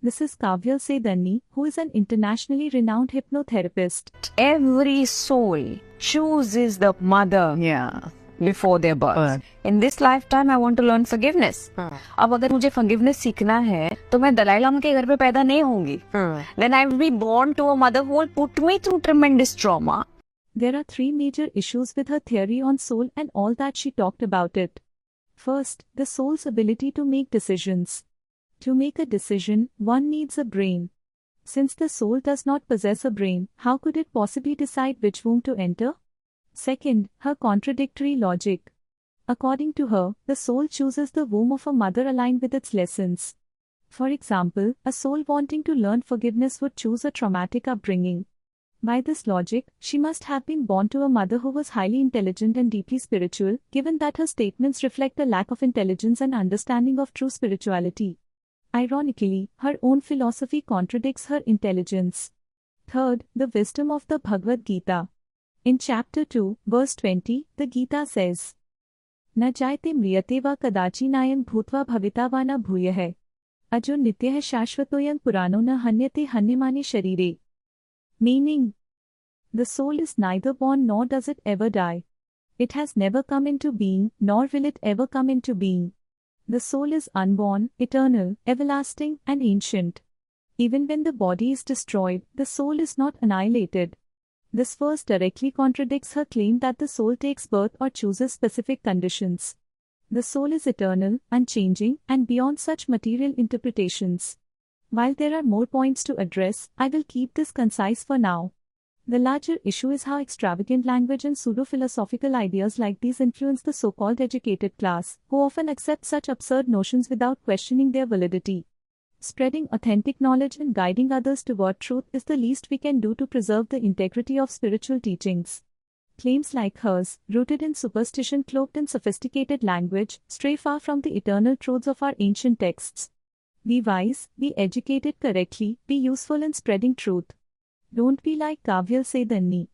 This is Kavya Sedani, who is an internationally renowned hypnotherapist. Every soul chooses the mother before their birth. In this lifetime, I want to learn forgiveness. अब अगर मुझे forgiveness सीखना है, तो मैं दलाई लामा के घर पे पैदा नहीं होंगी. Then I will be born to a mother who will put me through tremendous trauma. There are three major issues with her theory on soul and all that she talked about it. First, the soul's ability to make decisions. To make a decision, one needs a brain. Since the soul does not possess a brain, how could it possibly decide which womb to enter? Second, her contradictory logic. According to her, the soul chooses the womb of a mother aligned with its lessons. For example, a soul wanting to learn forgiveness would choose a traumatic upbringing. By this logic, she must have been born to a mother who was highly intelligent and deeply spiritual, given that her statements reflect a lack of intelligence and understanding of true spirituality. Ironically, her own philosophy contradicts her intelligence. Third, the wisdom of the Bhagavad Gita. In chapter 2, verse 20, the Gita says, न जायते म्रियते वा कदाचिनायं भूत्वा भविता वा न भूयः अजो नित्यः शाश्वतोऽयं पुराणो न हन्यते हन्यमाने शरीरे. Meaning, the soul is neither born nor does it ever die. It has never come into being, nor will it ever come into being. The soul is unborn, eternal, everlasting, and ancient. Even when the body is destroyed, the soul is not annihilated. This verse directly contradicts her claim that the soul takes birth or chooses specific conditions. The soul is eternal, unchanging, and beyond such material interpretations. While there are more points to address, I will keep this concise for now. The larger issue is how extravagant language and pseudo-philosophical ideas like these influence the so-called educated class, who often accept such absurd notions without questioning their validity. Spreading authentic knowledge and guiding others toward truth is the least we can do to preserve the integrity of spiritual teachings. Claims like hers, rooted in superstition cloaked in sophisticated language, stray far from the eternal truths of our ancient texts. Be wise, be educated correctly, be useful in spreading truth. Don't be like Kavya Sedani.